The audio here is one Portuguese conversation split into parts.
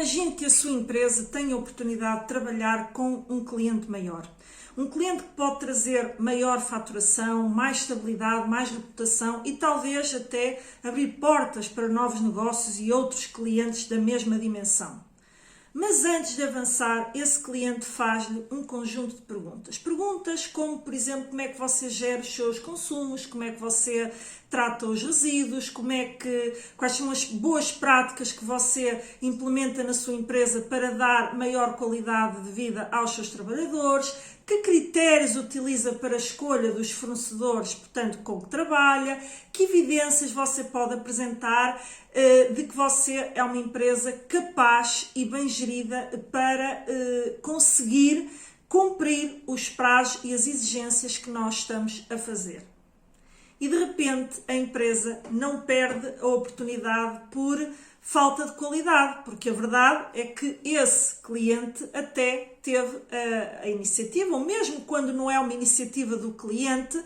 Imagine que a sua empresa tem a oportunidade de trabalhar com um cliente maior. Um cliente que pode trazer maior faturação, mais estabilidade, mais reputação e talvez até abrir portas para novos negócios e outros clientes da mesma dimensão. Mas antes de avançar, esse cliente faz-lhe um conjunto de perguntas. Perguntas como, por exemplo, como é que você gera os seus consumos, como é que você trata os resíduos, quais são as boas práticas que você implementa na sua empresa para dar maior qualidade de vida aos seus trabalhadores, que critérios utiliza para a escolha dos fornecedores, portanto, com que trabalha, que evidências você pode apresentar de que você é uma empresa capaz e bem gerida para conseguir cumprir os prazos e as exigências que nós estamos a fazer. E de repente a empresa não perde a oportunidade por falta de qualidade, porque a verdade é que esse cliente até teve a iniciativa, ou mesmo quando não é uma iniciativa do cliente,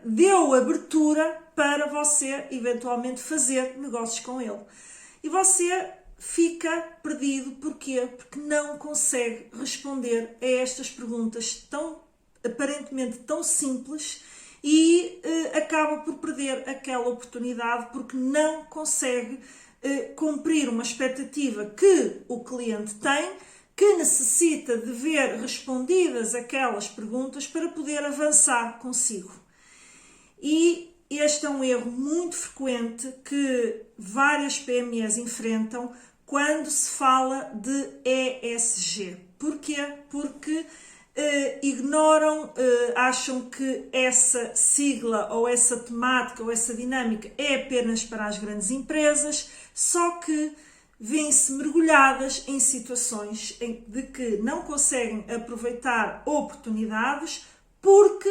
deu abertura para você eventualmente fazer negócios com ele. E você fica perdido, porquê? Porque não consegue responder a estas perguntas aparentemente tão simples e acaba por perder aquela oportunidade porque não consegue cumprir uma expectativa que o cliente tem, que necessita de ver respondidas aquelas perguntas para poder avançar consigo. E este é um erro muito frequente que várias PMEs enfrentam quando se fala de ESG. Porquê? Porque ignoram, acham que essa sigla ou essa temática ou essa dinâmica é apenas para as grandes empresas, só que vêm-se mergulhadas em situações de que não conseguem aproveitar oportunidades porque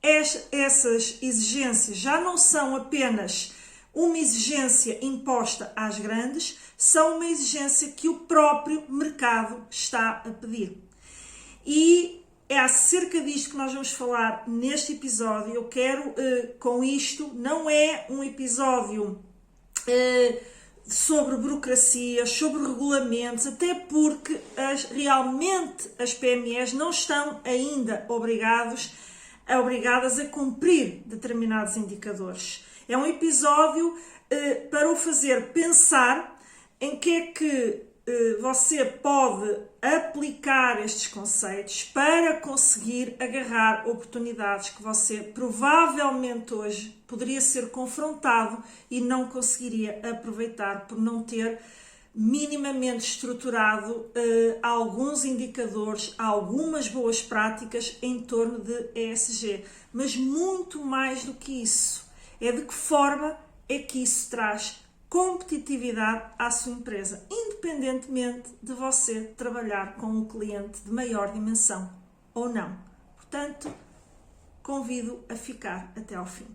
essas exigências já não são apenas uma exigência imposta às grandes, são uma exigência que o próprio mercado está a pedir. E é acerca disto que nós vamos falar neste episódio. Eu quero, com isto, não é um episódio sobre burocracia, sobre regulamentos, até porque realmente as PMEs não estão ainda obrigadas a cumprir determinados indicadores. É um episódio para o fazer pensar em que é que você pode aplicar estes conceitos para conseguir agarrar oportunidades que você provavelmente hoje poderia ser confrontado e não conseguiria aproveitar por não ter minimamente estruturado alguns indicadores, algumas boas práticas em torno de ESG. Mas muito mais do que isso, é de que forma é que isso traz competitividade à sua empresa, independentemente de você trabalhar com um cliente de maior dimensão ou não. Portanto, convido a ficar até ao fim.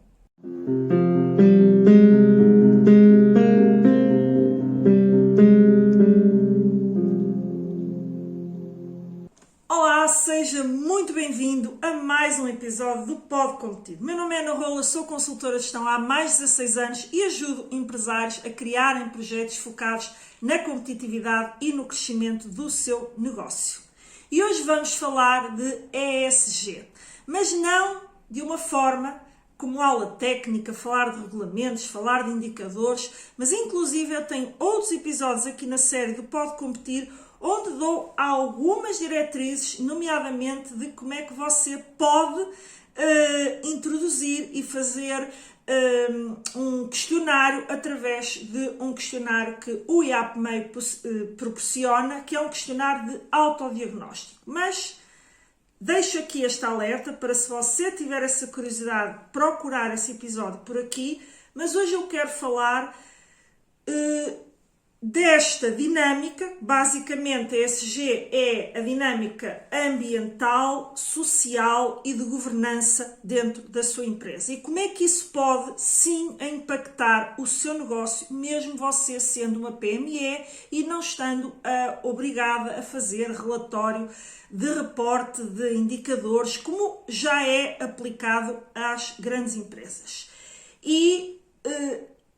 Olá, seja muito bem-vindo a mais um episódio do Pode Competir. Meu nome é Ana Rola, sou consultora de gestão há mais de 16 anos e ajudo empresários a criarem projetos focados na competitividade e no crescimento do seu negócio. E hoje vamos falar de ESG, mas não de uma forma como aula técnica, falar de regulamentos, falar de indicadores, mas inclusive eu tenho outros episódios aqui na série do Pode Competir onde dou algumas diretrizes, nomeadamente de como é que você pode introduzir e fazer um questionário através de um questionário que o IAPMEI proporciona, que é um questionário de autodiagnóstico. Mas deixo aqui este alerta para, se você tiver essa curiosidade, procurar esse episódio por aqui, mas hoje eu quero falar desta dinâmica. Basicamente a ESG é a dinâmica ambiental, social e de governança dentro da sua empresa. E como é que isso pode sim impactar o seu negócio, mesmo você sendo uma PME e não estando obrigada a fazer relatório de reporte de indicadores, como já é aplicado às grandes empresas. E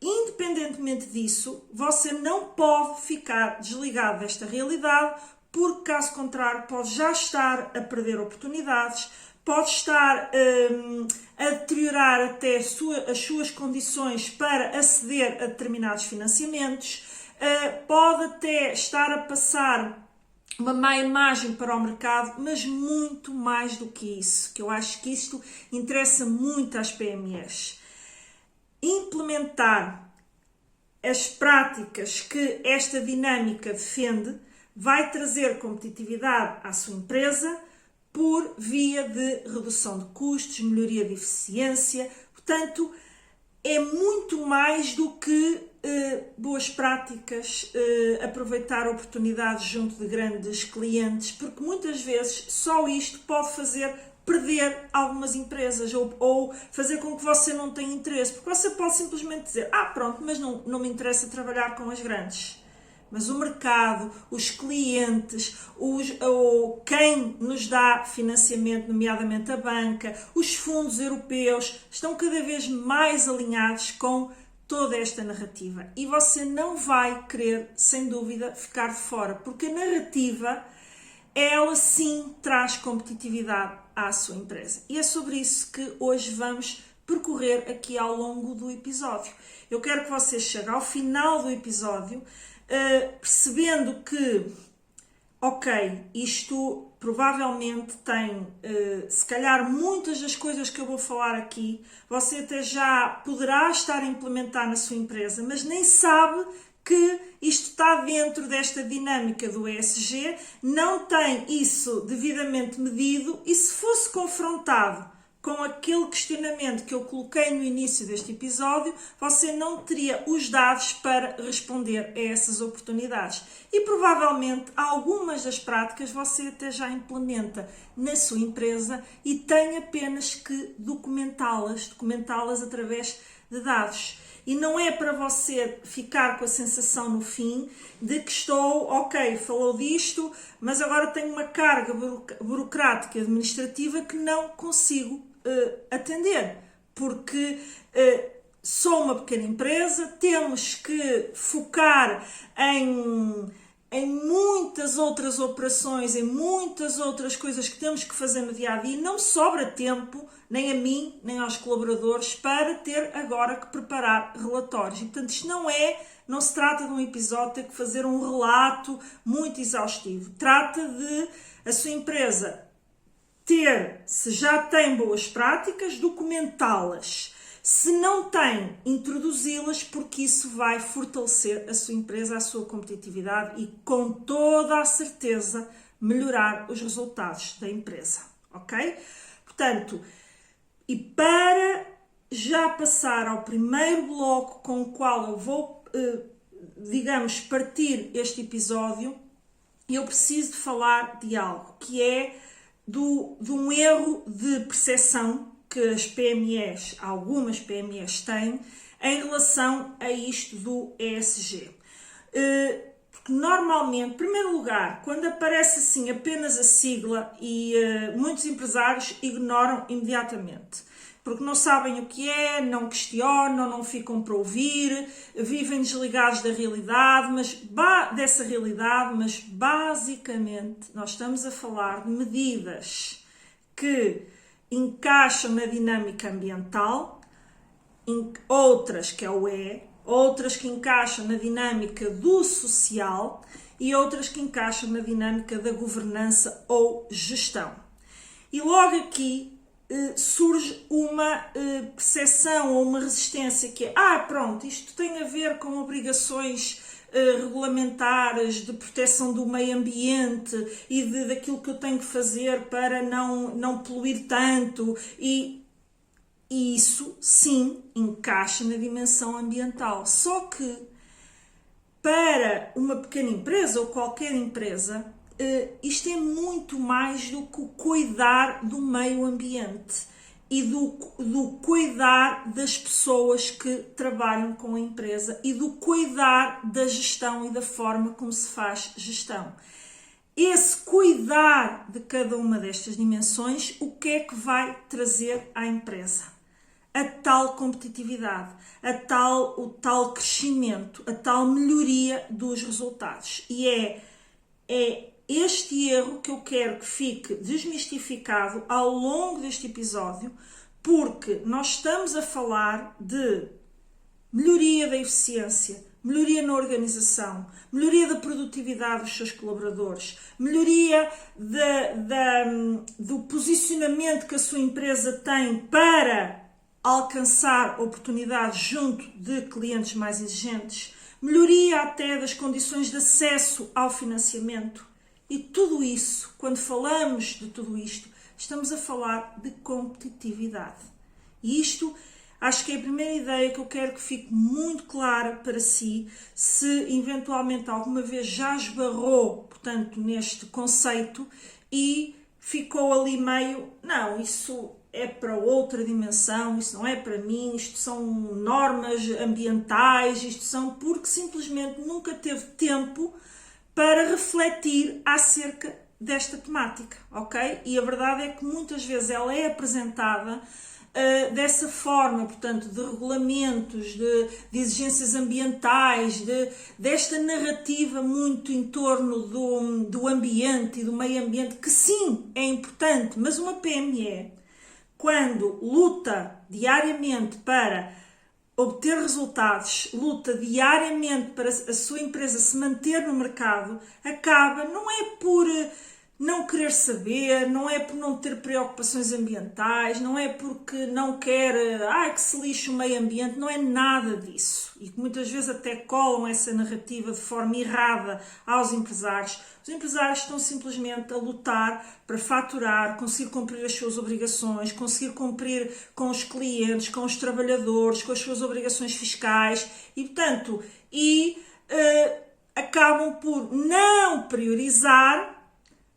Independentemente disso, você não pode ficar desligado desta realidade, porque caso contrário pode já estar a perder oportunidades, pode estar a deteriorar até as suas condições para aceder a determinados financiamentos, pode até estar a passar uma má imagem para o mercado, mas muito mais do que isso, que eu acho que isto interessa muito às PMEs. Implementar as práticas que esta dinâmica defende vai trazer competitividade à sua empresa por via de redução de custos, melhoria de eficiência. Portanto, é muito mais do que boas práticas, aproveitar oportunidades junto de grandes clientes, porque muitas vezes só isto pode fazer perder algumas empresas ou fazer com que você não tenha interesse, porque você pode simplesmente dizer, pronto, mas não me interessa trabalhar com as grandes. Mas o mercado, os clientes, quem nos dá financiamento, nomeadamente a banca, os fundos europeus, estão cada vez mais alinhados com toda esta narrativa. E você não vai querer, sem dúvida, ficar de fora, porque a narrativa, ela sim traz competitividade à sua empresa. E é sobre isso que hoje vamos percorrer aqui ao longo do episódio. Eu quero que você chegue ao final do episódio percebendo que, ok, isto provavelmente tem, se calhar, muitas das coisas que eu vou falar aqui, você até já poderá estar a implementar na sua empresa, mas nem sabe que isto está dentro desta dinâmica do ESG, não tem isso devidamente medido e se fosse confrontado com aquele questionamento que eu coloquei no início deste episódio, você não teria os dados para responder a essas oportunidades. E provavelmente algumas das práticas você até já implementa na sua empresa e tem apenas que documentá-las através de dados. E não é para você ficar com a sensação no fim de que falou disto, mas agora tenho uma carga burocrática administrativa que não consigo atender, porque sou uma pequena empresa, temos que focar em muitas outras operações, em muitas outras coisas que temos que fazer no dia a dia, não sobra tempo, nem a mim, nem aos colaboradores, para ter agora que preparar relatórios. E, portanto, isto não se trata de um episódio ter que fazer um relato muito exaustivo. Trata de a sua empresa se já tem boas práticas, documentá-las. Se não tem, introduzi-las, porque isso vai fortalecer a sua empresa, a sua competitividade e, com toda a certeza, melhorar os resultados da empresa, ok? Portanto, e para já passar ao primeiro bloco com o qual eu vou, partir este episódio, eu preciso de falar de algo que é de um erro de percepção que as PMEs, algumas PMEs têm em relação a isto do ESG. Porque normalmente, em primeiro lugar, quando aparece assim apenas a sigla e muitos empresários ignoram imediatamente. Porque não sabem o que é, não questionam, não ficam para ouvir, vivem desligados da realidade, mas basicamente nós estamos a falar de medidas que encaixam na dinâmica ambiental, outras que é o E, outras que encaixam na dinâmica do social e outras que encaixam na dinâmica da governança ou gestão. E logo aqui surge uma percepção ou uma resistência que é, pronto, isto tem a ver com obrigações regulamentares de proteção do meio ambiente e daquilo que eu tenho que fazer para não poluir tanto e isso sim encaixa na dimensão ambiental, só que para uma pequena empresa ou qualquer empresa isto é muito mais do que o cuidar do meio ambiente e do cuidar das pessoas que trabalham com a empresa e do cuidar da gestão e da forma como se faz gestão. Esse cuidar de cada uma destas dimensões, o que é que vai trazer à empresa? a tal competitividade, o tal crescimento, a tal melhoria dos resultados. E é este erro que eu quero que fique desmistificado ao longo deste episódio, porque nós estamos a falar de melhoria da eficiência, melhoria na organização, melhoria da produtividade dos seus colaboradores, melhoria do posicionamento que a sua empresa tem para alcançar oportunidades junto de clientes mais exigentes, melhoria até das condições de acesso ao financiamento. E tudo isso, quando falamos de tudo isto, estamos a falar de competitividade. E isto, acho que é a primeira ideia que eu quero que fique muito clara para si, se eventualmente alguma vez já esbarrou, portanto, neste conceito e ficou ali meio, não, isso é para outra dimensão, isso não é para mim, isto são normas ambientais, isto são porque simplesmente nunca teve tempo para refletir acerca desta temática, ok? E a verdade é que muitas vezes ela é apresentada dessa forma, portanto, de regulamentos, de exigências ambientais, desta narrativa muito em torno do ambiente e do meio ambiente, que sim, é importante, mas uma PME, quando luta diariamente para obter resultados, luta diariamente para a sua empresa se manter no mercado, acaba, não é por não querer saber, não é por não ter preocupações ambientais, não é porque não quer, que se lixe o meio ambiente, não é nada disso. E que muitas vezes até colam essa narrativa de forma errada aos empresários. Os empresários estão simplesmente a lutar para faturar, conseguir cumprir as suas obrigações, conseguir cumprir com os clientes, com os trabalhadores, com as suas obrigações fiscais e, portanto, acabam por não priorizar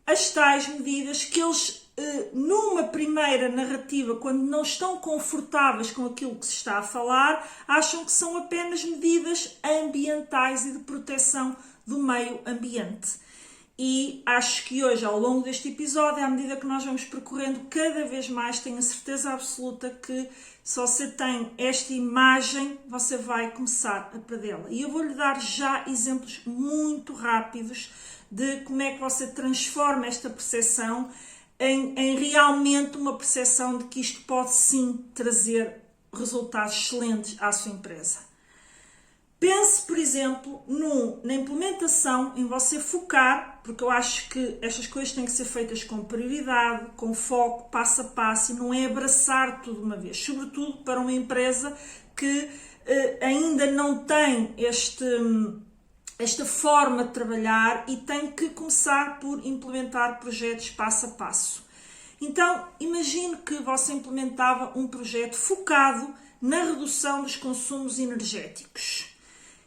as tais medidas que eles, numa primeira narrativa, quando não estão confortáveis com aquilo que se está a falar, acham que são apenas medidas ambientais e de proteção do meio ambiente. E acho que hoje, ao longo deste episódio, à medida que nós vamos percorrendo cada vez mais, tenho a certeza absoluta que se você tem esta imagem, você vai começar a perdê-la. E eu vou-lhe dar já exemplos muito rápidos de como é que você transforma esta percepção em realmente uma percepção de que isto pode sim trazer resultados excelentes à sua empresa. Pense, por exemplo, na implementação, em você focar, porque eu acho que estas coisas têm que ser feitas com prioridade, com foco, passo a passo, e não é abraçar tudo de uma vez, sobretudo para uma empresa que ainda não tem esta forma de trabalhar e tem que começar por implementar projetos passo a passo. Então, imagine que você implementava um projeto focado na redução dos consumos energéticos,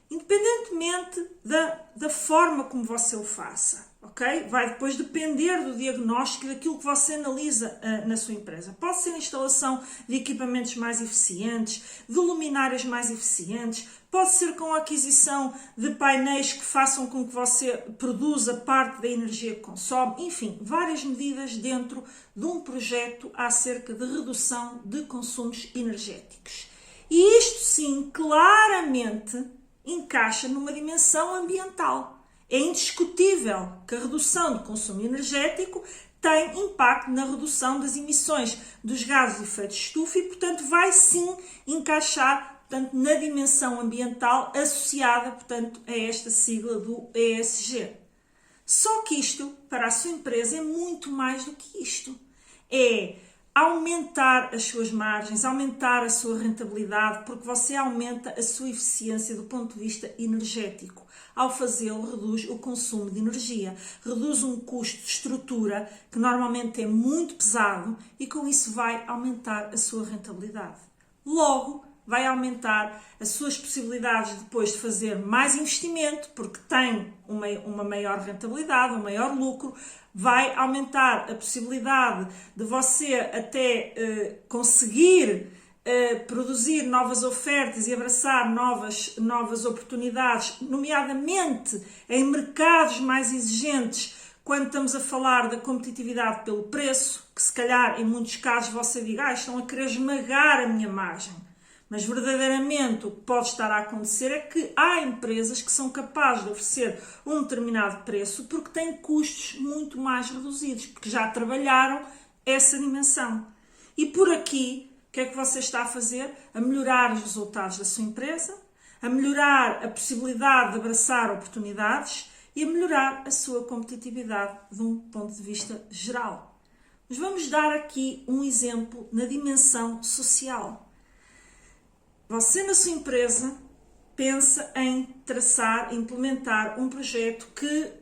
independentemente da forma como você o faça, ok? Vai depois depender do diagnóstico e daquilo que você analisa na sua empresa. Pode ser a instalação de equipamentos mais eficientes, de luminárias mais eficientes, pode ser com a aquisição de painéis que façam com que você produza parte da energia que consome, enfim, várias medidas dentro de um projeto acerca de redução de consumos energéticos. E isto sim, claramente encaixa numa dimensão ambiental. É indiscutível que a redução de consumo energético tem impacto na redução das emissões dos gases de efeito de estufa e, portanto, vai sim encaixar, portanto, na dimensão ambiental associada, portanto, a esta sigla do ESG. Só que isto, para a sua empresa, é muito mais do que isto. É aumentar as suas margens, aumentar a sua rentabilidade, porque você aumenta a sua eficiência do ponto de vista energético. Ao fazê-lo, reduz o consumo de energia, reduz um custo de estrutura que normalmente é muito pesado e com isso vai aumentar a sua rentabilidade. Logo, vai aumentar as suas possibilidades depois de fazer mais investimento, porque tem uma maior rentabilidade, um maior lucro, vai aumentar a possibilidade de você até conseguir produzir novas ofertas e abraçar novas oportunidades, nomeadamente em mercados mais exigentes, quando estamos a falar da competitividade pelo preço, que se calhar em muitos casos você diga, estão a querer esmagar a minha margem. Mas verdadeiramente o que pode estar a acontecer é que há empresas que são capazes de oferecer um determinado preço porque têm custos muito mais reduzidos, porque já trabalharam essa dimensão. E por aqui, o que é que você está a fazer? A melhorar os resultados da sua empresa, a melhorar a possibilidade de abraçar oportunidades e a melhorar a sua competitividade de um ponto de vista geral. Mas vamos dar aqui um exemplo na dimensão social. Você na sua empresa pensa em traçar, implementar um projeto que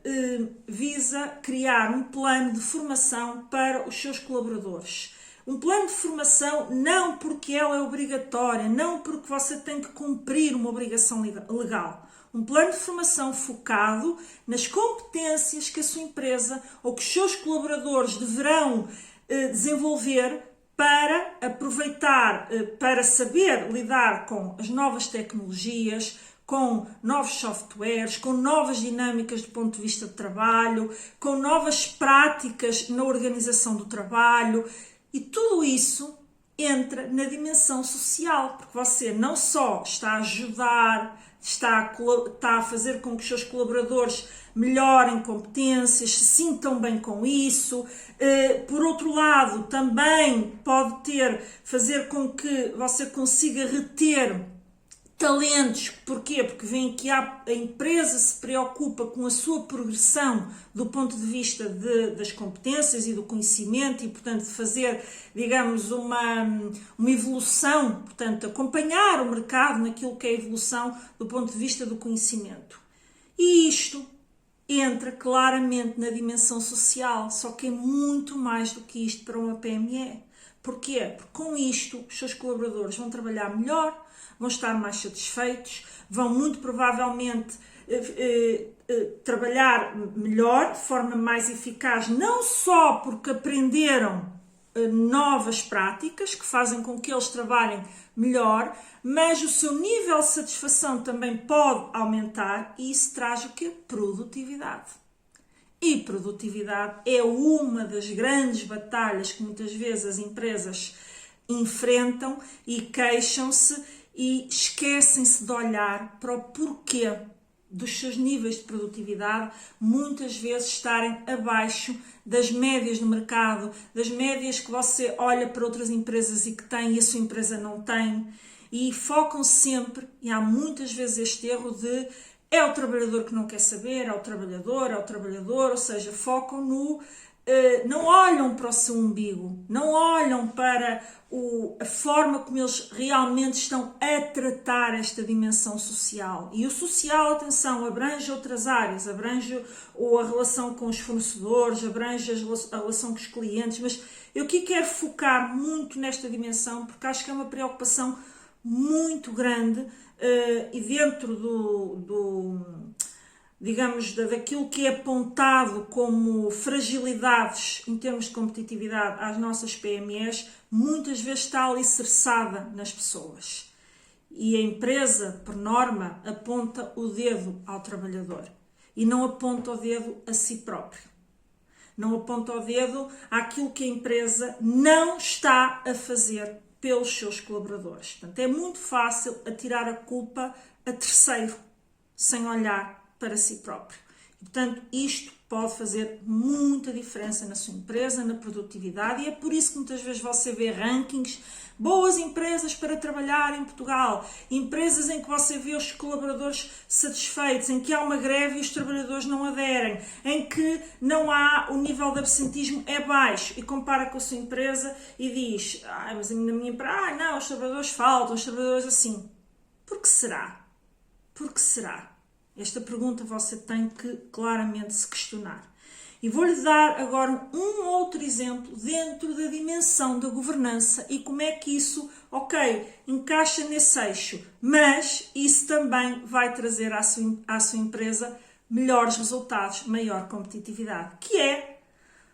visa criar um plano de formação para os seus colaboradores. Um plano de formação não porque ela é obrigatória, não porque você tem que cumprir uma obrigação legal. Um plano de formação focado nas competências que a sua empresa ou que os seus colaboradores deverão desenvolver para aproveitar, para saber lidar com as novas tecnologias, com novos softwares, com novas dinâmicas do ponto de vista de trabalho, com novas práticas na organização do trabalho. E tudo isso entra na dimensão social, porque você não só está a ajudar, está a fazer com que os seus colaboradores melhorem competências, se sintam bem com isso. Por outro lado, também pode fazer com que você consiga reter talentos. Porquê? Porque vem que a empresa se preocupa com a sua progressão do ponto de vista das competências e do conhecimento e, portanto, de fazer, digamos, uma evolução, portanto, acompanhar o mercado naquilo que é a evolução do ponto de vista do conhecimento. E isto entra claramente na dimensão social, só que é muito mais do que isto para uma PME. Porquê? Porque com isto os seus colaboradores vão trabalhar melhor, vão estar mais satisfeitos, vão muito provavelmente trabalhar melhor, de forma mais eficaz, não só porque aprenderam novas práticas que fazem com que eles trabalhem melhor, mas o seu nível de satisfação também pode aumentar e isso traz o quê? Produtividade. E produtividade é uma das grandes batalhas que muitas vezes as empresas enfrentam e queixam-se e esquecem-se de olhar para o porquê dos seus níveis de produtividade muitas vezes estarem abaixo das médias do mercado, das médias que você olha para outras empresas e que têm e a sua empresa não tem, e focam sempre, e há muitas vezes este erro de é o trabalhador que não quer saber, é o trabalhador, ou seja, focam não olham para o seu umbigo, não olham para a forma como eles realmente estão a tratar esta dimensão social. E o social, atenção, abrange outras áreas, abrange a relação com os fornecedores, abrange a relação com os clientes, mas eu aqui quero focar muito nesta dimensão porque acho que é uma preocupação muito grande e dentro digamos, daquilo que é apontado como fragilidades em termos de competitividade às nossas PMEs, muitas vezes está alicerçada nas pessoas. E a empresa, por norma, aponta o dedo ao trabalhador e não aponta o dedo a si próprio. Não aponta o dedo àquilo que a empresa não está a fazer pelos seus colaboradores. Portanto, é muito fácil atirar a culpa a terceiro, sem olhar para si próprio. E, portanto, isto pode fazer muita diferença na sua empresa, na produtividade, e é por isso que muitas vezes você vê rankings, boas empresas para trabalhar em Portugal, empresas em que você vê os colaboradores satisfeitos, em que há uma greve e os trabalhadores não aderem, em que não há, o nível de absentismo é baixo, e compara com a sua empresa e diz, mas na minha empresa, não, os trabalhadores faltam, os trabalhadores assim. Por que será? Por que será? Esta pergunta você tem que claramente se questionar. E vou-lhe dar agora um outro exemplo dentro da dimensão da governança e como é que isso, encaixa nesse eixo, mas isso também vai trazer à sua empresa melhores resultados, maior competitividade, que é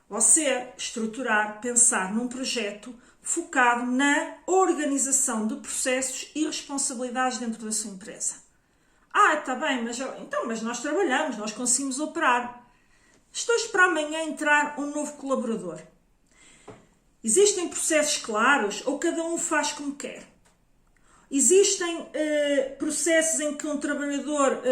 você estruturar, pensar num projeto focado na organização de processos e responsabilidades dentro da sua empresa. Está bem, mas nós trabalhamos, nós conseguimos operar. Estou a esperar amanhã entrar um novo colaborador. Existem processos claros ou cada um faz como quer? Existem processos em que um trabalhador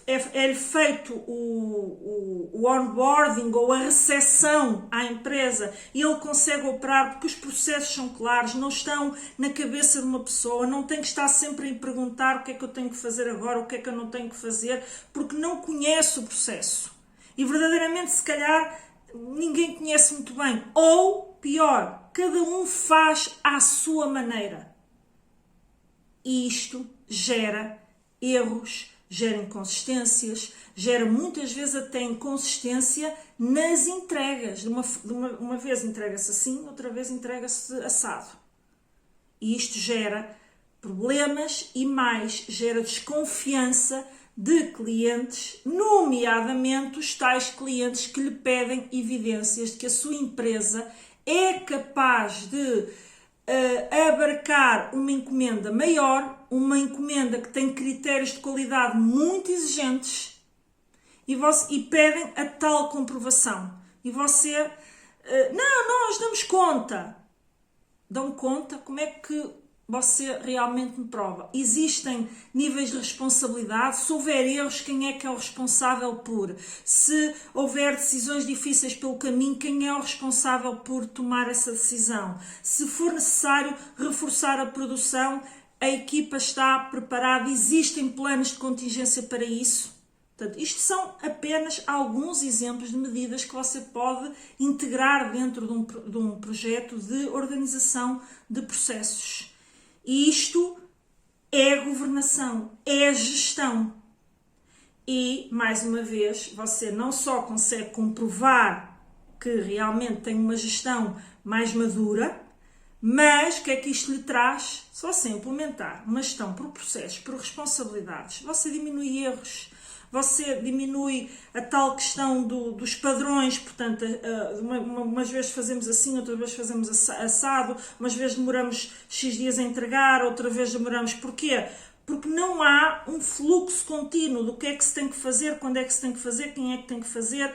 é feito o onboarding ou a recepção à empresa e ele consegue operar porque os processos são claros, não estão na cabeça de uma pessoa, não tem que estar sempre a perguntar o que é que eu tenho que fazer agora, o que é que eu não tenho que fazer, porque não conhece o processo. E verdadeiramente, se calhar, ninguém conhece muito bem. Ou, pior, cada um faz à sua maneira. E isto gera erros, gera inconsistências, gera muitas vezes até inconsistência nas entregas. Uma vez entrega-se assim, outra vez entrega-se assado. E isto gera problemas e mais, gera desconfiança de clientes, nomeadamente os tais clientes que lhe pedem evidências de que a sua empresa é capaz de abarcar uma encomenda maior, uma encomenda que tem critérios de qualidade muito exigentes e pedem a tal comprovação. E você, nós damos conta. Dão conta? Como é que você realmente me prova? Existem níveis de responsabilidade. Se houver erros, quem é que é o responsável por? Se houver decisões difíceis pelo caminho, quem é o responsável por tomar essa decisão? Se for necessário reforçar a produção, a equipa está preparada? Existem planos de contingência para isso? Portanto, isto são apenas alguns exemplos de medidas que você pode integrar dentro de um projeto de organização de processos. E isto é governação, é gestão. E, mais uma vez, você não só consegue comprovar que realmente tem uma gestão mais madura, mas o que é que isto lhe traz? Se você implementar uma gestão por processos, por responsabilidades, você diminui erros, você diminui a tal questão dos padrões, portanto, umas vezes fazemos assim, outras vezes fazemos assado, umas vezes demoramos X dias a entregar, outra vez demoramos. Porquê? Porque não há um fluxo contínuo do que é que se tem que fazer, quando é que se tem que fazer, quem é que tem que fazer,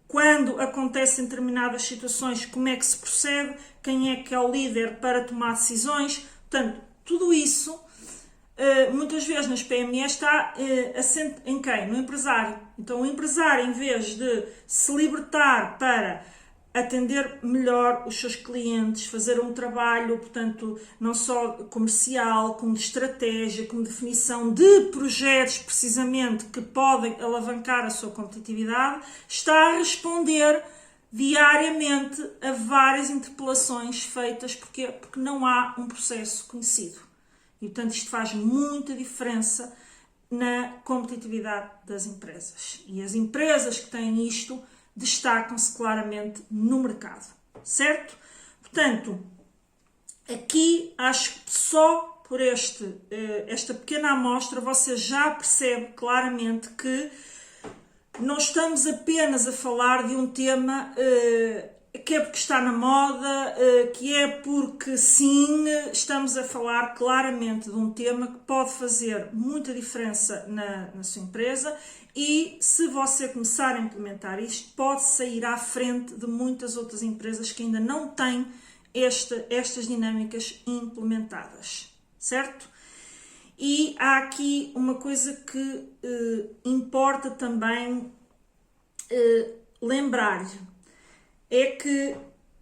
quando acontecem determinadas situações, como é que se procede, quem é que é o líder para tomar decisões. Portanto, tudo isso muitas vezes nas PME está assente em quem? No empresário. Então o empresário, em vez de se libertar para atender melhor os seus clientes, fazer um trabalho, portanto, não só comercial, como de estratégia, como definição de projetos precisamente que podem alavancar a sua competitividade, está a responder diariamente a várias interpelações feitas. Porquê? Porque não há um processo conhecido. E, portanto, isto faz muita diferença na competitividade das empresas. E as empresas que têm isto destacam-se claramente no mercado, certo? Portanto, aqui acho que só por esta pequena amostra você já percebe claramente que não estamos apenas a falar de um tema que é porque está na moda, que é porque sim, estamos a falar claramente de um tema que pode fazer muita diferença na sua empresa e se você começar a implementar isto, pode sair à frente de muitas outras empresas que ainda não têm estas dinâmicas implementadas, certo? E há aqui uma coisa que importa também lembrar-lhe, é que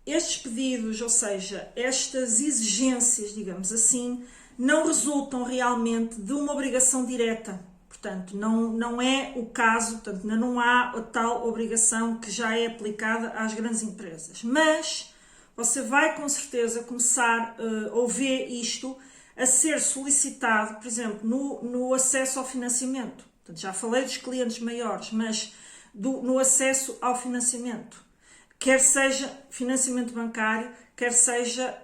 estes pedidos, ou seja, estas exigências, digamos assim, não resultam realmente de uma obrigação direta. Portanto, não é o caso, portanto, não há a tal obrigação que já é aplicada às grandes empresas. Mas você vai com certeza começar a ouvir isto a ser solicitado, por exemplo, no acesso ao financiamento. Portanto, já falei dos clientes maiores, mas no acesso ao financiamento. Quer seja financiamento bancário, quer seja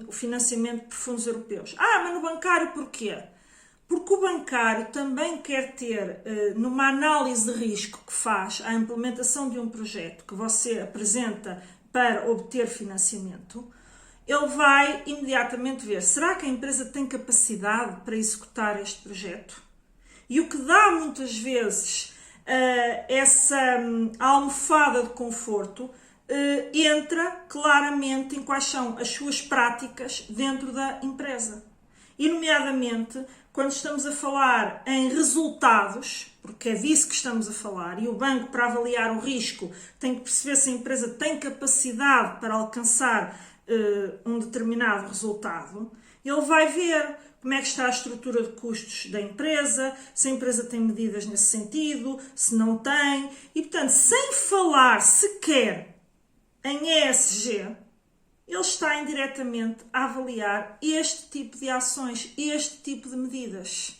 o financiamento por fundos europeus. Mas no bancário porquê? Porque o bancário também quer ter, numa análise de risco que faz à implementação de um projeto que você apresenta para obter financiamento, ele vai imediatamente ver, será que a empresa tem capacidade para executar este projeto? E o que dá muitas vezes essa almofada de conforto, entra claramente em quais são as suas práticas dentro da empresa. E, nomeadamente, quando estamos a falar em resultados, porque é disso que estamos a falar, e o banco, para avaliar o risco, tem que perceber se a empresa tem capacidade para alcançar um determinado resultado, ele vai ver como é que está a estrutura de custos da empresa, se a empresa tem medidas nesse sentido, se não tem, e, portanto, sem falar sequer em ESG, ele está indiretamente a avaliar este tipo de ações, este tipo de medidas.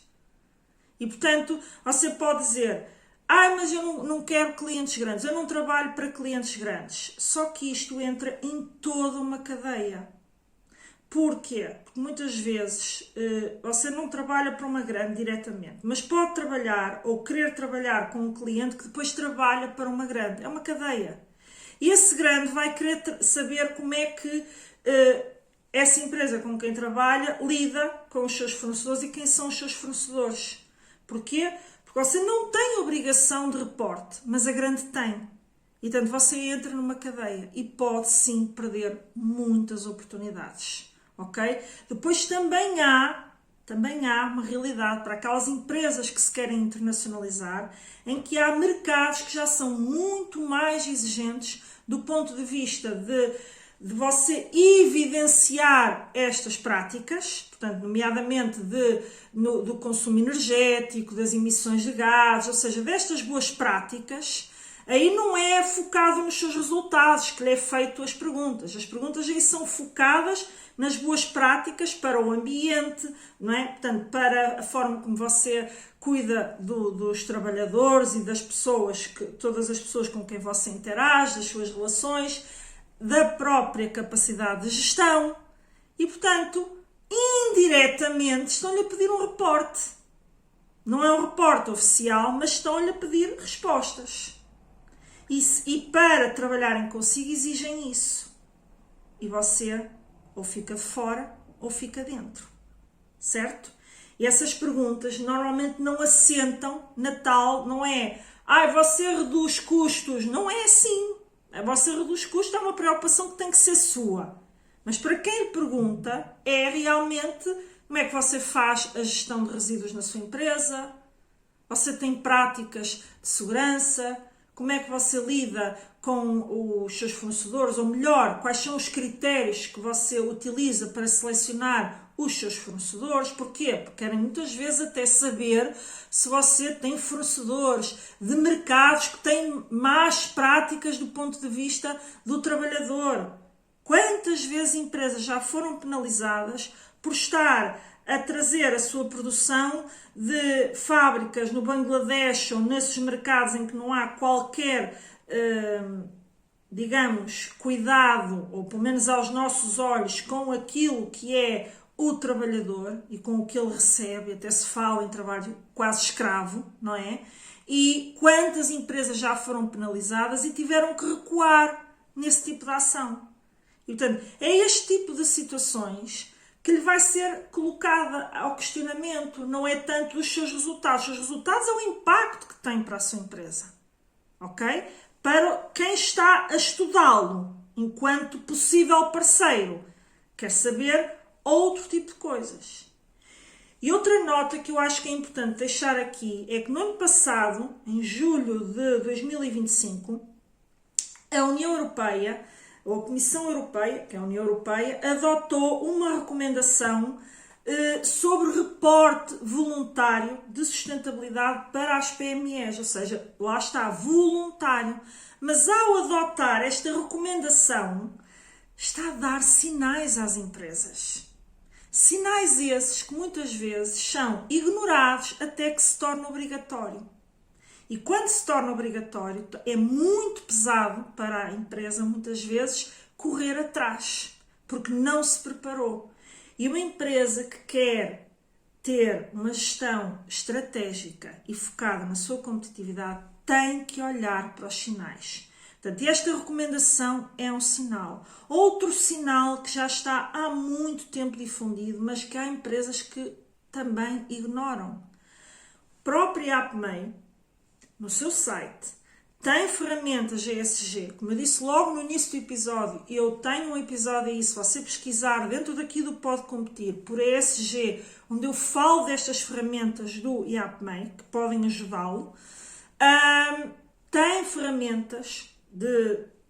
E, portanto, você pode dizer, mas eu não quero clientes grandes, eu não trabalho para clientes grandes. Só que isto entra em toda uma cadeia. Porquê? Porque muitas vezes você não trabalha para uma grande diretamente, mas pode trabalhar ou querer trabalhar com um cliente que depois trabalha para uma grande. É uma cadeia. E esse grande vai querer saber como é que essa empresa com quem trabalha lida com os seus fornecedores e quem são os seus fornecedores. Porquê? Porque você não tem obrigação de reporte, mas a grande tem. E, portanto, você entra numa cadeia e pode, sim, perder muitas oportunidades. Ok? Depois também há uma realidade para aquelas empresas que se querem internacionalizar, em que há mercados que já são muito mais exigentes do ponto de vista de você evidenciar estas práticas, portanto, nomeadamente do consumo energético, das emissões de gases, ou seja, destas boas práticas. Aí não é focado nos seus resultados que lhe é feito as perguntas. As perguntas aí são focadas nas boas práticas para o ambiente, não é? Portanto, para a forma como você cuida dos trabalhadores e das pessoas, todas as pessoas com quem você interage, das suas relações, da própria capacidade de gestão. E, portanto, indiretamente estão-lhe a pedir um reporte. Não é um reporte oficial, mas estão-lhe a pedir respostas. E para trabalharem consigo exigem isso. E você ou fica de fora ou fica dentro. Certo? E essas perguntas normalmente não assentam na tal, não é você reduz custos. Não é assim. Você reduz custos é uma preocupação que tem que ser sua. Mas para quem lhe pergunta é realmente como é que você faz a gestão de resíduos na sua empresa, você tem práticas de segurança, como é que você lida com os seus fornecedores, ou melhor, quais são os critérios que você utiliza para selecionar os seus fornecedores. Porquê? Porque querem muitas vezes até saber se você tem fornecedores de mercados que têm más práticas do ponto de vista do trabalhador. Quantas vezes empresas já foram penalizadas por estar a trazer a sua produção de fábricas no Bangladesh ou nesses mercados em que não há qualquer, digamos, cuidado, ou pelo menos aos nossos olhos, com aquilo que é o trabalhador e com o que ele recebe, até se fala em trabalho quase escravo, não é? E quantas empresas já foram penalizadas e tiveram que recuar nesse tipo de ação. E, portanto, é este tipo de situações que lhe vai ser colocada ao questionamento, não é tanto os seus resultados. Os seus resultados é o impacto que tem para a sua empresa, ok? Para quem está a estudá-lo enquanto possível parceiro, quer saber outro tipo de coisas. E outra nota que eu acho que é importante deixar aqui é que no ano passado, em julho de 2025, a União Europeia, ou a Comissão Europeia, que é a União Europeia, adotou uma recomendação sobre reporte voluntário de sustentabilidade para as PMEs, ou seja, lá está, voluntário. Mas ao adotar esta recomendação, está a dar sinais às empresas. Sinais esses que muitas vezes são ignorados até que se torna obrigatório. E quando se torna obrigatório, é muito pesado para a empresa, muitas vezes, correr atrás, porque não se preparou. E uma empresa que quer ter uma gestão estratégica e focada na sua competitividade tem que olhar para os sinais. Portanto, esta recomendação é um sinal. Outro sinal que já está há muito tempo difundido, mas que há empresas que também ignoram. A própria APMEI no seu site tem ferramentas ESG, como eu disse logo no início do episódio, eu tenho um episódio aí, se você pesquisar dentro daqui do Pode Competir, por ESG, onde eu falo destas ferramentas do IAPMEI, que podem ajudá-lo, tem ferramentas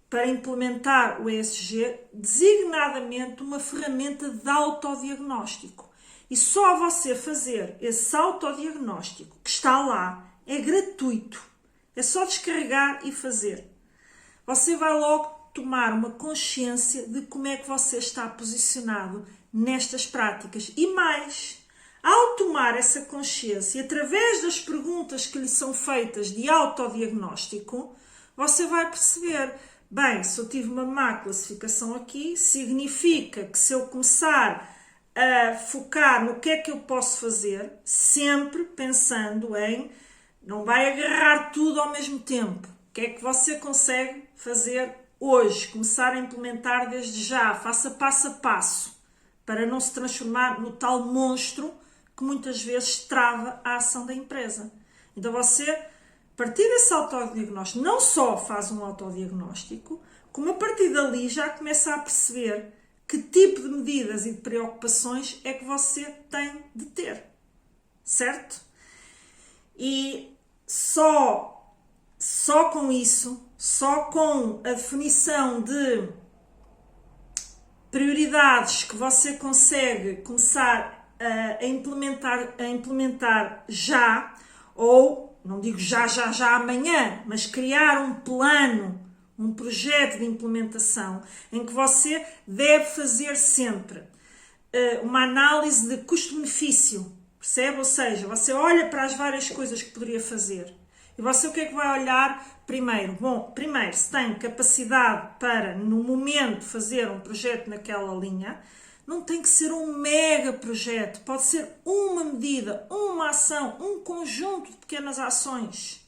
para implementar o ESG, designadamente uma ferramenta de autodiagnóstico. E só você fazer esse autodiagnóstico que está lá, é gratuito. É só descarregar e fazer. Você vai logo tomar uma consciência de como é que você está posicionado nestas práticas. E mais, ao tomar essa consciência, através das perguntas que lhe são feitas de autodiagnóstico, você vai perceber, bem, se eu tive uma má classificação aqui, significa que se eu começar a focar no que é que eu posso fazer, sempre pensando em não vai agarrar tudo ao mesmo tempo. O que é que você consegue fazer hoje? Começar a implementar desde já. Faça passo a passo para não se transformar no tal monstro que muitas vezes trava a ação da empresa. Então você, a partir desse autodiagnóstico, não só faz um autodiagnóstico, como a partir dali já começa a perceber que tipo de medidas e de preocupações é que você tem de ter. Certo? E só com isso, só com a definição de prioridades que você consegue começar a implementar já, ou, não digo já amanhã, mas criar um plano, um projeto de implementação em que você deve fazer sempre uma análise de custo-benefício. Percebe? Ou seja, você olha para as várias coisas que poderia fazer. E você o que é que vai olhar primeiro? Bom, primeiro, se tem capacidade para, no momento, fazer um projeto naquela linha, não tem que ser um mega projeto. Pode ser uma medida, uma ação, um conjunto de pequenas ações.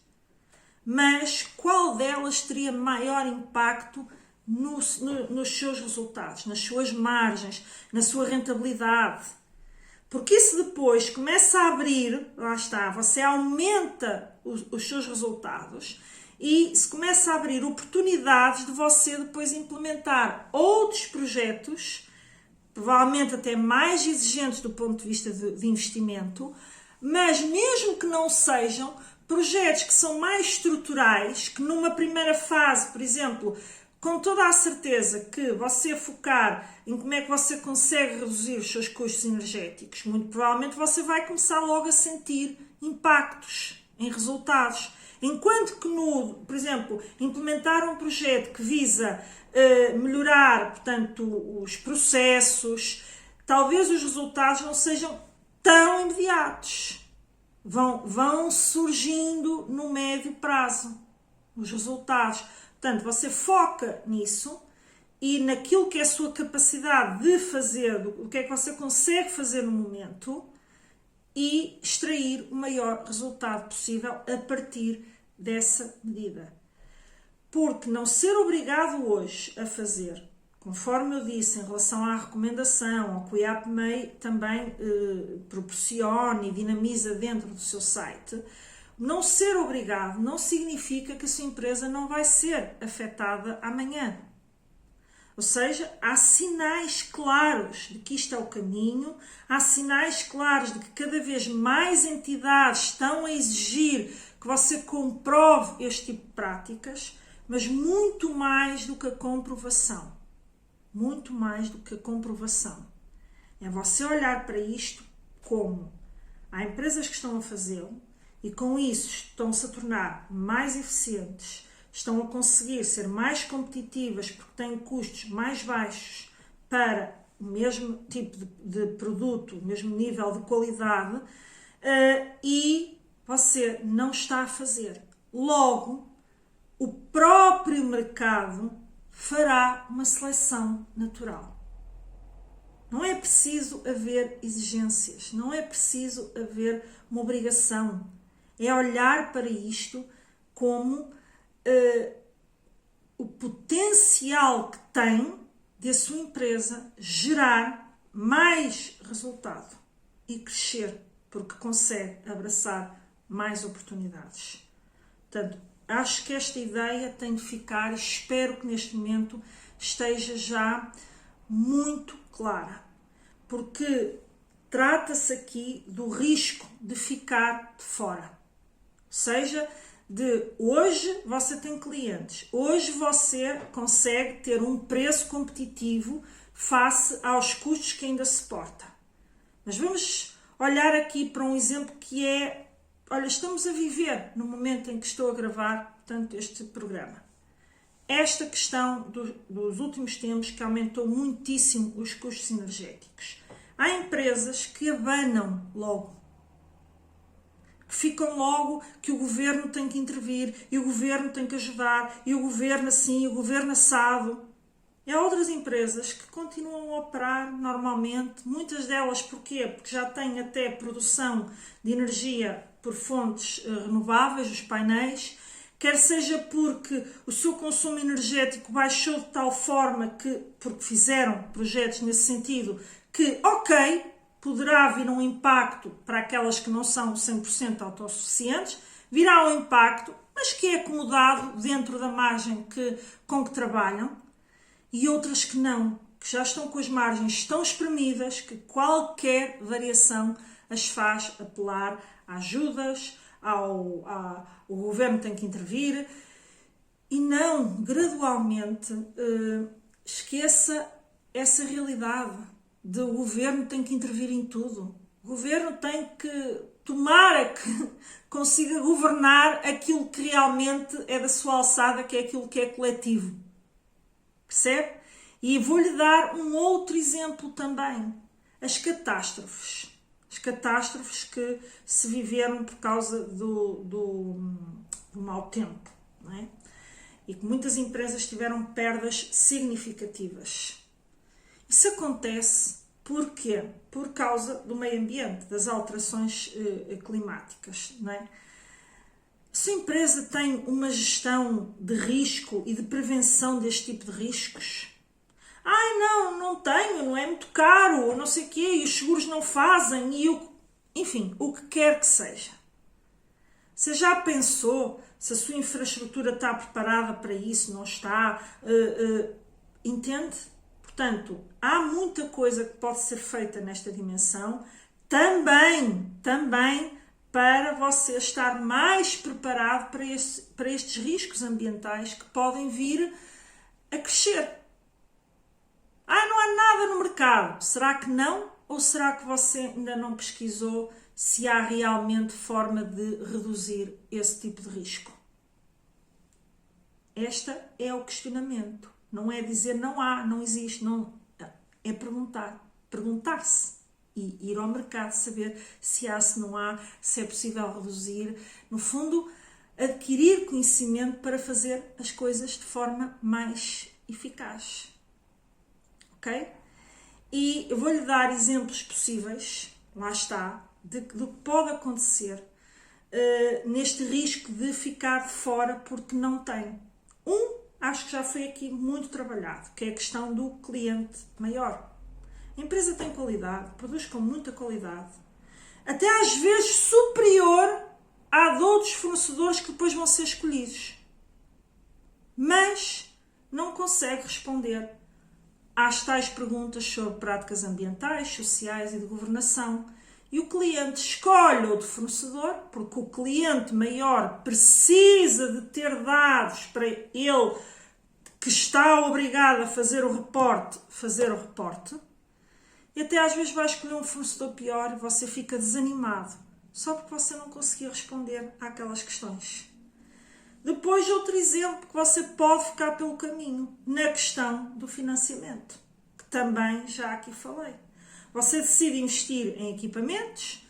Mas qual delas teria maior impacto nos seus resultados, nas suas margens, na sua rentabilidade? Porque isso depois começa a abrir, lá está, você aumenta os seus resultados e se começa a abrir oportunidades de você depois implementar outros projetos, provavelmente até mais exigentes do ponto de vista de investimento, mas mesmo que não sejam projetos que são mais estruturais, que numa primeira fase, por exemplo, com toda a certeza que você focar em como é que você consegue reduzir os seus custos energéticos, muito provavelmente você vai começar logo a sentir impactos em resultados. Enquanto que, por exemplo, implementar um projeto que visa melhorar, portanto, os processos, talvez os resultados não sejam tão imediatos. Vão surgindo no médio prazo os resultados. Portanto, você foca nisso e naquilo que é a sua capacidade de fazer, o que é que você consegue fazer no momento e extrair o maior resultado possível a partir dessa medida. Porque não ser obrigado hoje a fazer, conforme eu disse em relação à recomendação, ao que o IAPMEI também proporciona e dinamiza dentro do seu site, não ser obrigado não significa que a sua empresa não vai ser afetada amanhã. Ou seja, há sinais claros de que isto é o caminho, há sinais claros de que cada vez mais entidades estão a exigir que você comprove este tipo de práticas, mas muito mais do que a comprovação. Muito mais do que a comprovação. É você olhar para isto como há empresas que estão a fazê-lo, e com isso estão-se a tornar mais eficientes, estão a conseguir ser mais competitivas porque têm custos mais baixos para o mesmo tipo de produto, o mesmo nível de qualidade, e você não está a fazer. Logo, o próprio mercado fará uma seleção natural. Não é preciso haver exigências, não é preciso haver uma obrigação. É olhar para isto como o potencial que tem de a sua empresa gerar mais resultado e crescer, porque consegue abraçar mais oportunidades. Portanto, acho que esta ideia tem de ficar, espero que neste momento esteja já muito clara, porque trata-se aqui do risco de ficar de fora. Ou seja, de hoje você tem clientes, hoje você consegue ter um preço competitivo face aos custos que ainda suporta. Mas vamos olhar aqui para um exemplo que é, olha, estamos a viver no momento em que estou a gravar, portanto, este programa. Esta questão dos últimos tempos que aumentou muitíssimo os custos energéticos. Há empresas que abanam logo, que ficam logo que o governo tem que intervir, e o governo tem que ajudar, e o governo assim, e o governo assado. E há outras empresas que continuam a operar normalmente, muitas delas porquê? Porque já têm até produção de energia por fontes renováveis, os painéis, quer seja porque o seu consumo energético baixou de tal forma que, porque fizeram projetos nesse sentido, que, ok, poderá vir um impacto para aquelas que não são 100% autossuficientes, virá um impacto, mas que é acomodado dentro da margem com que trabalham, e outras que não, que já estão com as margens tão espremidas que qualquer variação as faz apelar a ajudas, o governo tem que intervir, e não, gradualmente, esqueça essa realidade de o governo tem que intervir em tudo. O governo tem que, tomara que consiga governar aquilo que realmente é da sua alçada, que é aquilo que é coletivo. Percebe? E vou-lhe dar um outro exemplo também. As catástrofes. As catástrofes que se viveram por causa do mau tempo. Não é? E que muitas empresas tiveram perdas significativas. Isso acontece porquê? Por causa do meio ambiente, das alterações climáticas. Não é? Se a empresa tem uma gestão de risco e de prevenção deste tipo de riscos, não tenho, não é muito caro, não sei o quê, e os seguros não fazem, enfim, o que quer que seja. Você já pensou se a sua infraestrutura está preparada para isso, não está? Entende? Portanto, há muita coisa que pode ser feita nesta dimensão, também para você estar mais preparado para estes riscos ambientais que podem vir a crescer. Não há nada no mercado. Será que não? Ou será que você ainda não pesquisou se há realmente forma de reduzir esse tipo de risco? Este é o questionamento. Não é dizer não há, não existe, não. É perguntar. Perguntar-se. E ir ao mercado, saber se há, se não há, se é possível reduzir. No fundo, adquirir conhecimento para fazer as coisas de forma mais eficaz. Ok? E eu vou-lhe dar exemplos possíveis, lá está, do que pode acontecer neste risco de ficar de fora porque não tem. Acho que já foi aqui muito trabalhado, que é a questão do cliente maior. A empresa tem qualidade, produz com muita qualidade, até às vezes superior à de outros fornecedores que depois vão ser escolhidos. Mas não consegue responder às tais perguntas sobre práticas ambientais, sociais e de governação. E o cliente escolhe outro fornecedor, porque o cliente maior precisa de ter dados para ele, que está obrigado a fazer o reporte, e até às vezes vai escolher um fornecedor pior e você fica desanimado, só porque você não conseguia responder àquelas questões. Depois, outro exemplo que você pode ficar pelo caminho, na questão do financiamento, que também já aqui falei. Você decide investir em equipamentos,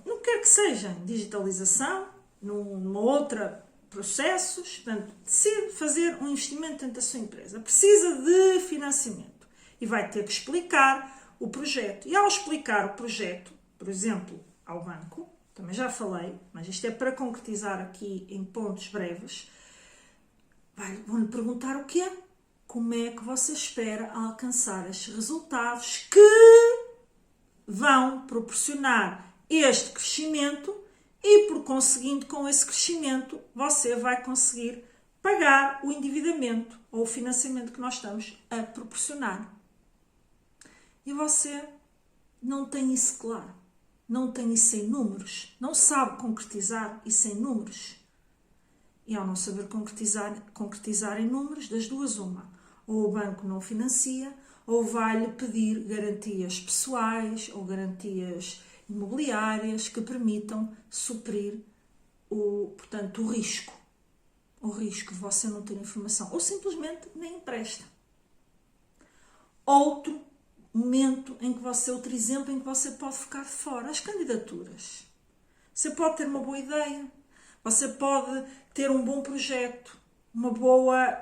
no que quer que seja, em digitalização, numa outra processos, portanto, decide fazer um investimento dentro da sua empresa. Precisa de financiamento e vai ter que explicar o projeto. E ao explicar o projeto, por exemplo, ao banco, também já falei, mas isto é para concretizar aqui em pontos breves, vão-lhe perguntar o quê? Como é que você espera alcançar estes resultados que vão proporcionar este crescimento e, por conseguinte, com esse crescimento, você vai conseguir pagar o endividamento ou o financiamento que nós estamos a proporcionar. E você não tem isso claro, não tem isso em números, não sabe concretizar isso em números. E ao não saber concretizar em números, das duas uma, ou o banco não financia, ou vai-lhe pedir garantias pessoais ou garantias imobiliárias que permitam suprir portanto, o risco de você não ter informação, ou simplesmente nem empresta. Outro momento em que você, outro exemplo em que você pode ficar de fora, as candidaturas. Você pode ter uma boa ideia, você pode ter um bom projeto, uma boa,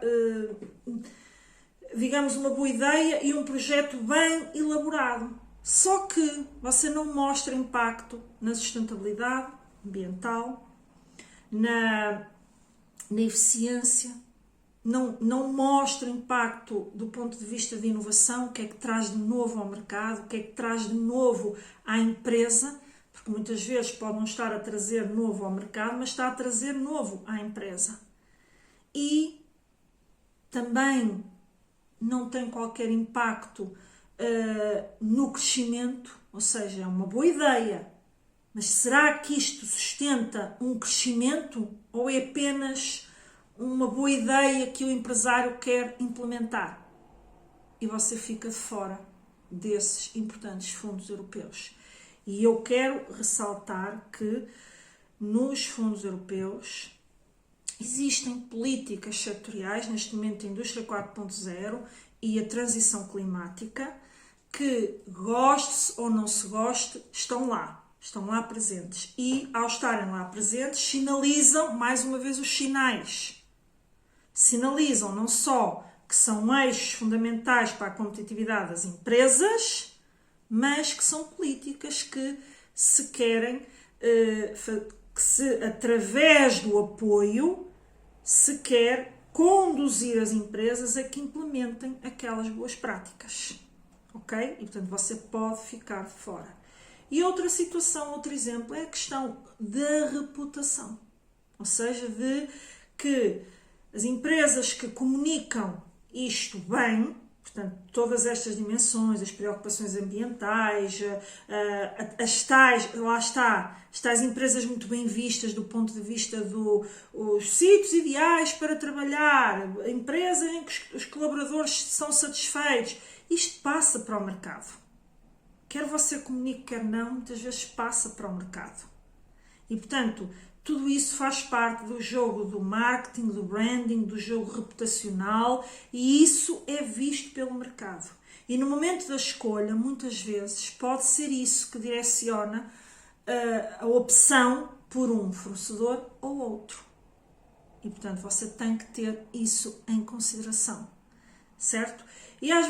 digamos, uma boa ideia e um projeto bem elaborado. Só que você não mostra impacto na sustentabilidade ambiental, na eficiência, não mostra impacto do ponto de vista de inovação, o que é que traz de novo ao mercado, o que é que traz de novo à empresa, porque muitas vezes pode não estar a trazer novo ao mercado, mas está a trazer novo à empresa. E também não tem qualquer impacto no crescimento, ou seja, é uma boa ideia, mas será que isto sustenta um crescimento ou é apenas uma boa ideia que o empresário quer implementar? E você fica de fora desses importantes fundos europeus. E eu quero ressaltar que nos fundos europeus existem políticas setoriais, neste momento a Indústria 4.0 e a transição climática, que goste-se ou não se goste, estão lá presentes. E ao estarem lá presentes, sinalizam, mais uma vez, os sinais. Sinalizam não só que são eixos fundamentais para a competitividade das empresas, mas que são políticas que se querem, que se, através do apoio, se quer conduzir as empresas a que implementem aquelas boas práticas. Ok? E, portanto, você pode ficar de fora. E outra situação, outro exemplo, é a questão da reputação. Ou seja, de que as empresas que comunicam isto bem, portanto, todas estas dimensões, as preocupações ambientais, as tais empresas muito bem vistas do ponto de vista dos sítios ideais para trabalhar, a empresa em que os colaboradores são satisfeitos, isto passa para o mercado. Quer você comunique, quer não, muitas vezes passa para o mercado. E, portanto, tudo isso faz parte do jogo do marketing, do branding, do jogo reputacional, e isso é visto pelo mercado. E no momento da escolha, muitas vezes, pode ser isso que direciona a opção por um fornecedor ou outro. E, portanto, você tem que ter isso em consideração, certo? E às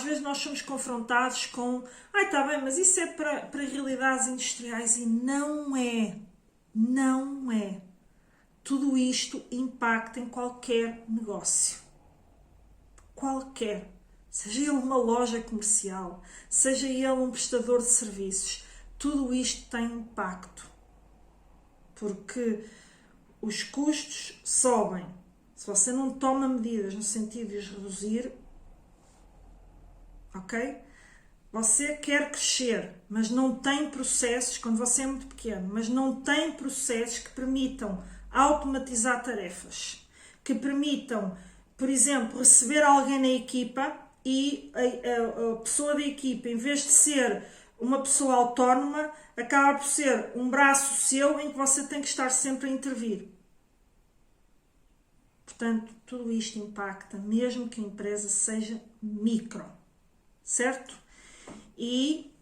vezes nós somos confrontados com está bem, mas isso é para realidades industriais, e não é. Não é. Tudo isto impacta em qualquer negócio. Qualquer. Seja ele uma loja comercial, seja ele um prestador de serviços, tudo isto tem impacto. Porque os custos sobem. Se você não toma medidas no sentido de os reduzir, ok? Você quer crescer, mas não tem processos, quando você é muito pequeno, mas não tem processos que permitam automatizar tarefas, que permitam, por exemplo, receber alguém na equipa e a pessoa da equipa, em vez de ser uma pessoa autónoma, acaba por ser um braço seu em que você tem que estar sempre a intervir. Portanto, tudo isto impacta, mesmo que a empresa seja micro, certo? E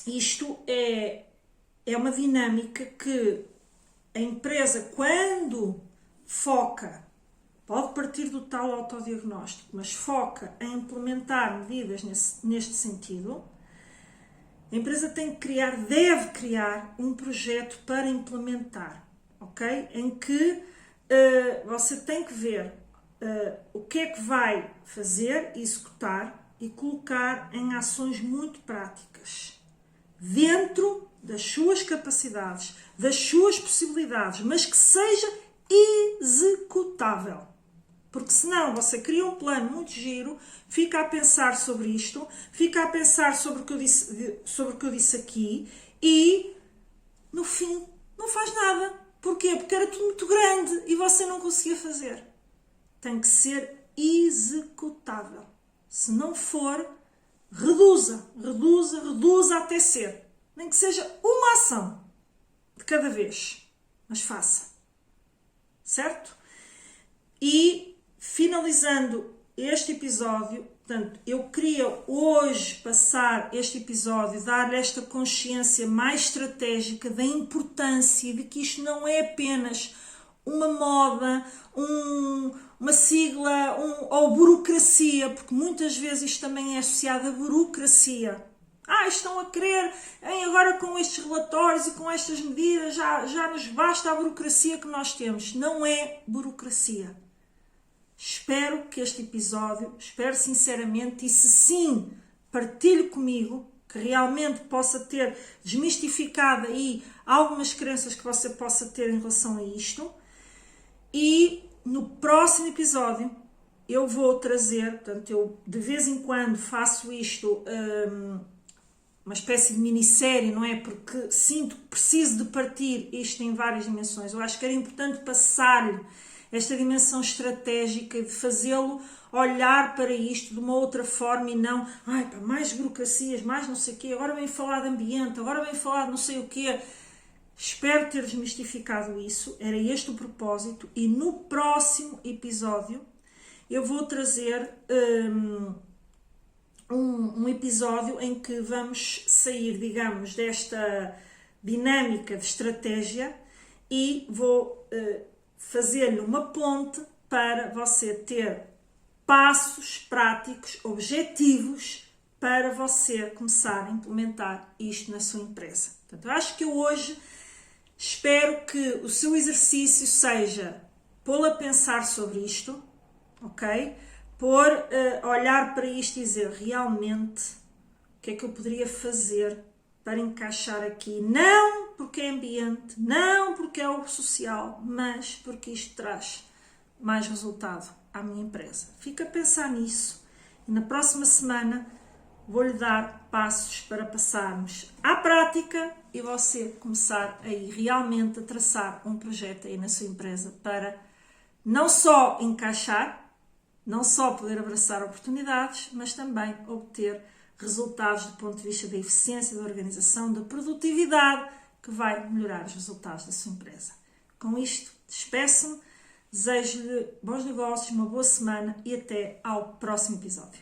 isto é uma dinâmica que a empresa, quando foca, pode partir do tal autodiagnóstico, mas foca em implementar medidas neste sentido, a empresa deve criar um projeto para implementar, ok? Em que você tem que ver o que é que vai fazer, executar e colocar em ações muito práticas, dentro das suas capacidades, das suas possibilidades, mas que seja executável. Porque senão você cria um plano muito giro, fica a pensar sobre isto, fica a pensar sobre o que eu disse aqui e, no fim, não faz nada. Porquê? Porque era tudo muito grande e você não conseguia fazer. Tem que ser executável. Se não for, reduza até ser. Nem que seja uma ação de cada vez. Mas faça. Certo? E, finalizando este episódio, portanto, eu queria hoje passar este episódio, dar-lhe esta consciência mais estratégica da importância de que isto não é apenas uma moda, uma sigla ou burocracia, porque muitas vezes isto também é associado à burocracia. Estão a querer, agora com estes relatórios e com estas medidas, já nos basta a burocracia que nós temos. Não é burocracia. Espero que este episódio, espero sinceramente, e se sim, partilhe comigo, que realmente possa ter desmistificado aí algumas crenças que você possa ter em relação a isto. E no próximo episódio eu vou trazer, portanto, eu de vez em quando faço isto, uma espécie de minissérie, não é? Porque sinto que preciso de partir isto em várias dimensões. Eu acho que era importante passar-lhe esta dimensão estratégica e de fazê-lo olhar para isto de uma outra forma e não, mais burocracias, mais não sei o quê, agora vem falar de ambiente, agora vem falar de não sei o quê. Espero ter desmistificado isso, era este o propósito, e no próximo episódio eu vou trazer um episódio em que vamos sair, digamos, desta dinâmica de estratégia e vou fazer-lhe uma ponte para você ter passos práticos, objetivos, para você começar a implementar isto na sua empresa. Portanto, eu acho que eu hoje espero que o seu exercício seja pô-lo a pensar sobre isto, ok? Olhar para isto e dizer realmente o que é que eu poderia fazer para encaixar aqui, não porque é ambiente, não porque é o social, mas porque isto traz mais resultado à minha empresa. Fica a pensar nisso e na próxima semana vou-lhe dar passos para passarmos à prática e você começar aí realmente a traçar um projeto aí na sua empresa para não só encaixar, não só poder abraçar oportunidades, mas também obter resultados do ponto de vista da eficiência da organização, da produtividade, que vai melhorar os resultados da sua empresa. Com isto, despeço-me, desejo-lhe bons negócios, uma boa semana e até ao próximo episódio.